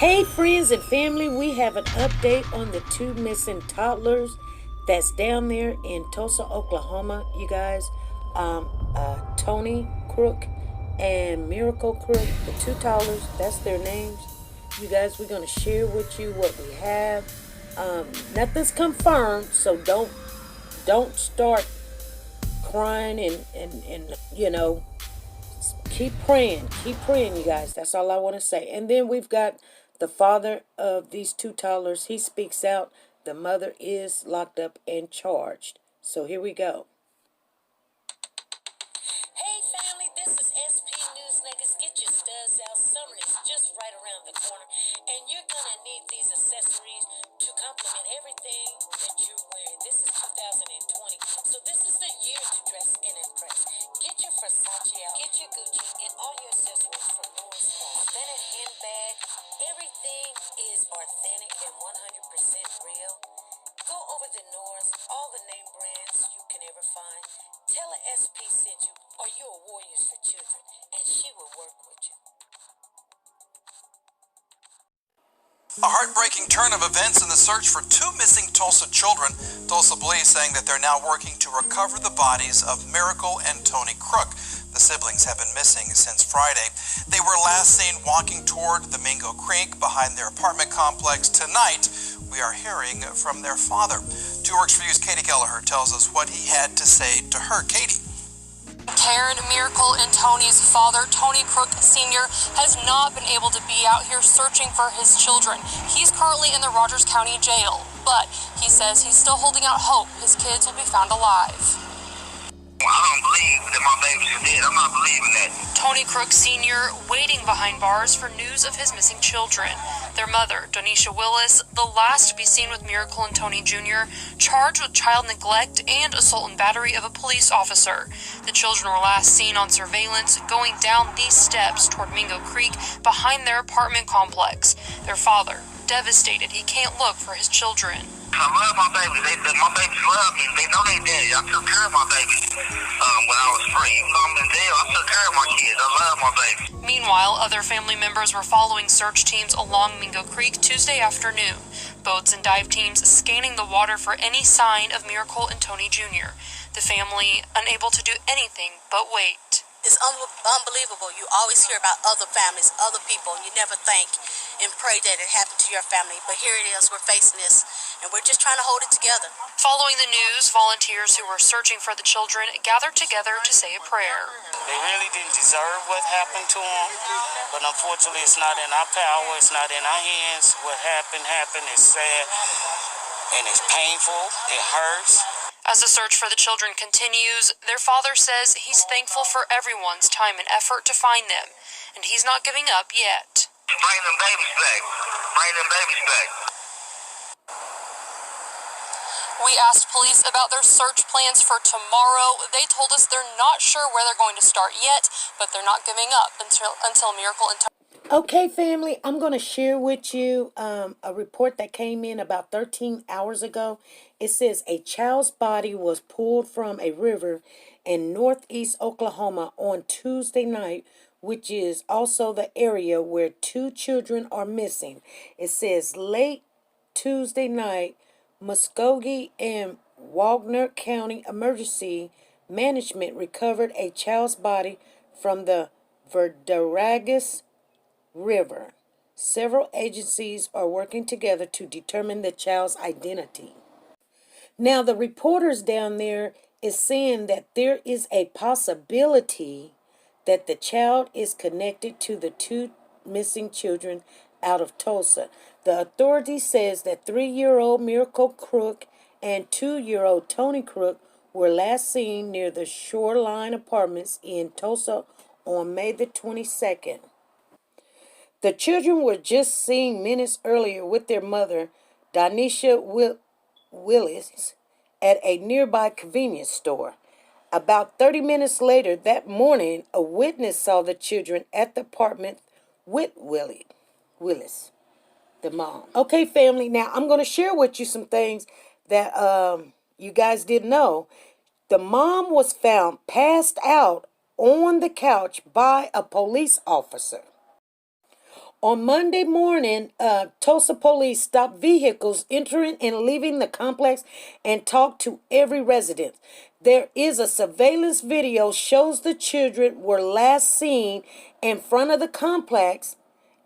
Hey friends and family, we have an update on the two missing toddlers that's down there in Tulsa, Oklahoma. You guys, Tony Crook and Miracle Crook, the two toddlers, that's their names. You guys, we're gonna share with you what we have. Nothing's confirmed, so don't start crying and keep praying, you guys. That's all I want to say. And then we've got the father of these two toddlers. He speaks out. The mother is locked up and charged. So here we go. Hey family, this is SP News Nuggets. Get your studs out. Summer is just right around the corner, and you're gonna need these accessories to complement everything that you're wearing. This is 2020, so this is the year to dress and impress. Get your Versace out, get your Gucci, and all your accessories from Nora's authentic handbag. Everything is authentic and 100% real. Go over to Nora's, all the name brands you can ever find. Tell her SP sent you, or you're Warriors for Children, and she will work with you. A heartbreaking turn of events in the search for two missing Tulsa children. Tulsa police saying that they're now working to recover the bodies of Miracle and Tony Crook. The siblings have been missing since Friday. They were last seen walking toward the Mingo Creek behind their apartment complex. Tonight, we are hearing from their father. 2 Works for You's Katie Kelleher tells us what he had to say to her. Katie. Karen, Miracle, and Tony's father, Tony Crook Sr., has not been able to be out here searching for his children. He's currently in the Rogers County Jail, but he says he's still holding out hope his kids will be found alive. I don't believe that my babies are dead. I'm not believing that. Tony Crook Sr. waiting behind bars for news of his missing children. Their mother, Donisha Willis, the last to be seen with Miracle and Tony Jr., charged with child neglect and assault and battery of a police officer. The children were last seen on surveillance going down these steps toward Mingo Creek behind their apartment complex. Their father, devastated he can't look for his children. I love my babies. My babies love me. They know they did. I took care of my babies when I was free. Even though I'm in jail, I took care of my kids. I love my babies. Meanwhile, other family members were following search teams along Mingo Creek Tuesday afternoon. Boats and dive teams scanning the water for any sign of Miracle and Tony Jr. The family unable to do anything but wait. It's unbelievable. You always hear about other families, other people, and you never think and pray that it happened to your family. But here it is, we're facing this, and we're just trying to hold it together. Following the news, volunteers who were searching for the children gathered together to say a prayer. They really didn't deserve what happened to them, but unfortunately it's not in our power, it's not in our hands. What happened, it's sad, and it's painful, it hurts. As the search for the children continues, their father says he's thankful for everyone's time and effort to find them, and he's not giving up yet. Bring them babies back. Bring them babies back. We asked police about their search plans for tomorrow. They told us they're not sure where they're going to start yet, but they're not giving up until Miracle and Okay, family, I'm going to share with you a report that came in about 13 hours ago. It says a child's body was pulled from a river in northeast Oklahoma on Tuesday night, which is also the area where 2 children are missing. It says late Tuesday night, Muskogee and Wagner County Emergency Management recovered a child's body from the Verdaguas River. Several agencies are working together to determine the child's identity. Now, the reporters down there is saying that there is a possibility that the child is connected to the 2 missing children out of Tulsa. The authority says that 3-year-old Miracle Crook and 2-year-old Tony Crook were last seen near the Shoreline Apartments in Tulsa on May the 22nd. The children were just seen minutes earlier with their mother, Donisha Willis, at a nearby convenience store. About 30 minutes later that morning, a witness saw the children at the apartment with Willis, the mom. Okay, family, now I'm going to share with you some things that you guys didn't know. The mom was found passed out on the couch by a police officer. On Monday morning, Tulsa police stopped vehicles entering and leaving the complex and talked to every resident. There is a surveillance video shows the children were last seen in front of the complex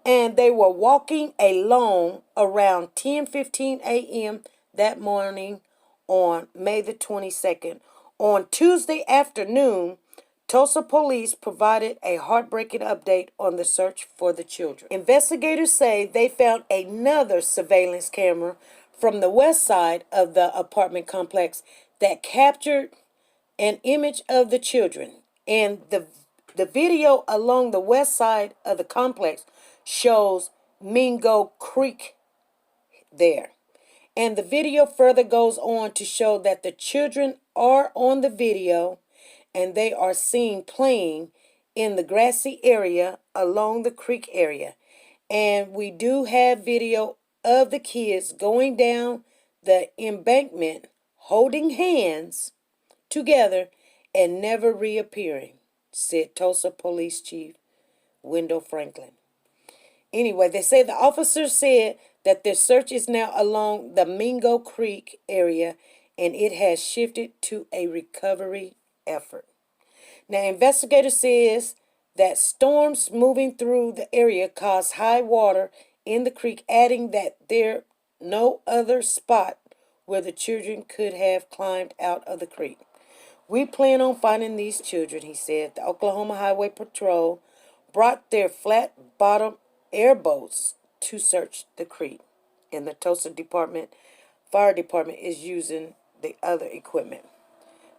and they were walking along around 10:15 a.m. that morning on May the 22nd. On Tuesday afternoon, Tulsa police provided a heartbreaking update on the search for the children. Investigators say they found another surveillance camera from the west side of the apartment complex that captured an image of the children. And the video along the west side of the complex shows Mingo Creek there. And the video further goes on to show that the children are on the video and they are seen playing in the grassy area along the creek area. And we do have video of the kids going down the embankment holding hands together and never reappearing, said Tulsa Police Chief Wendell Franklin. Anyway, they say the officers said that their search is now along the Mingo Creek area and it has shifted to a recovery effort. Now, investigators says that storms moving through the area caused high water in the creek, adding that there no other spot where the children could have climbed out of the creek. We plan on finding these children, he said. The Oklahoma Highway Patrol brought their flat-bottom airboats to search the creek, and the Tulsa Fire Department is using the other equipment.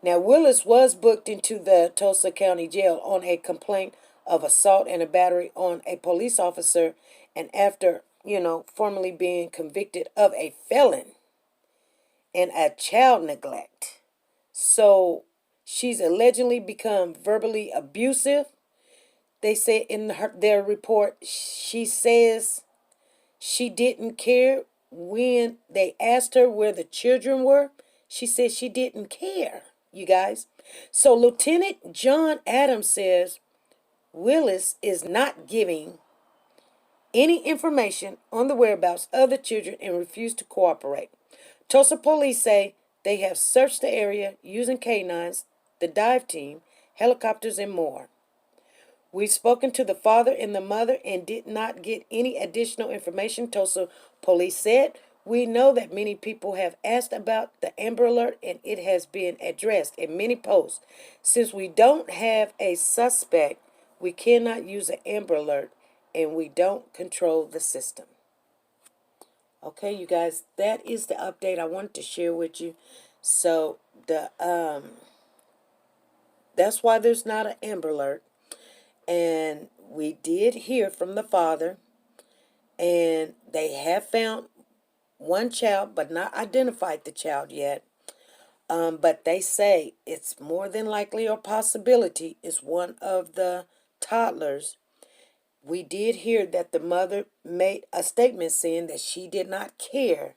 Now, Willis was booked into the Tulsa County Jail on a complaint of assault and a battery on a police officer, and after, formally being convicted of a felon and a child neglect. So she's allegedly become verbally abusive. They say in their report, she says she didn't care when they asked her where the children were. She said she didn't care, you guys. So Lieutenant John Adams says Willis is not giving any information on the whereabouts of the children and refused to cooperate. Tulsa police say they have searched the area using canines, the dive team, helicopters, and more. We've spoken to the father and the mother and did not get any additional information, Tulsa police said. We know that many people have asked about the Amber Alert and it has been addressed in many posts. Since we don't have a suspect, we cannot use an Amber Alert and we don't control the system. Okay, you guys, that is the update I wanted to share with you. So that's why there's not an Amber Alert. And we did hear from the father, and they have found one child, but not identified the child yet. But they say it's more than likely or possibility is one of the toddlers. We did hear that the mother made a statement saying that she did not care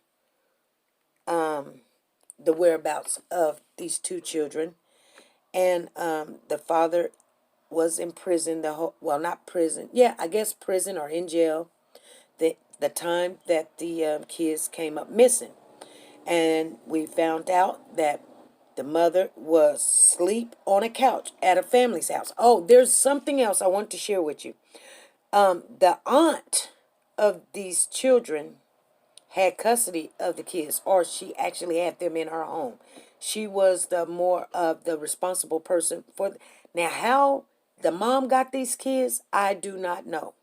the whereabouts of these two children. And the father was in prison, not prison, I guess prison or in jail, the time that the kids came up missing. And we found out that the mother was asleep on a couch at a family's house. Oh, there's something else I want to share with you. The aunt of these children had custody of the kids, or she actually had them in her home. She was the more of the responsible person for. Now, how the mom got these kids, I do not know.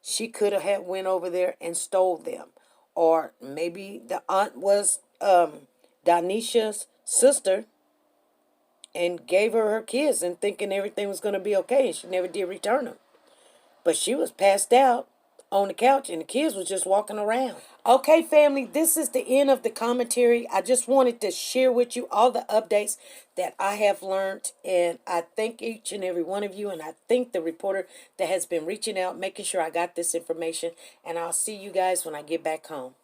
She could have had went over there and stole them, or maybe the aunt was Donisha's sister and gave her kids and thinking everything was going to be okay, and she never did return them. But she was passed out on the couch and the kids was just walking around. Okay, family, this is the end of the commentary. I just wanted to share with you all the updates that I have learned, and I thank each and every one of you, and I thank the reporter that has been reaching out, making sure I got this information, and I'll see you guys when I get back home.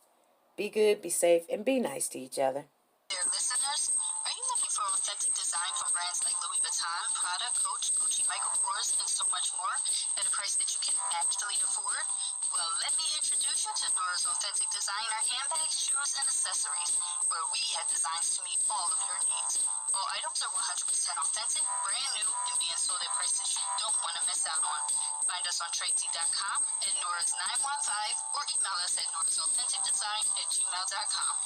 Be good, be safe, and be nice to each other. Dear listeners, are you looking for authentic design from brands like Louis Vuitton, Prada, Coach, Gucci, Michael Kors, and so much more at a price that you can actually afford? Well, let me introduce you to Nora's Authentic Designer handbags, shoes, and accessories, where we have designs to meet all of your needs. All items are 100% authentic, brand new, and being sold at prices you don't want to miss out on. Find us on Tradesy.com, at Nora's 915, or email us at norasauthenticdesign@gmail.com.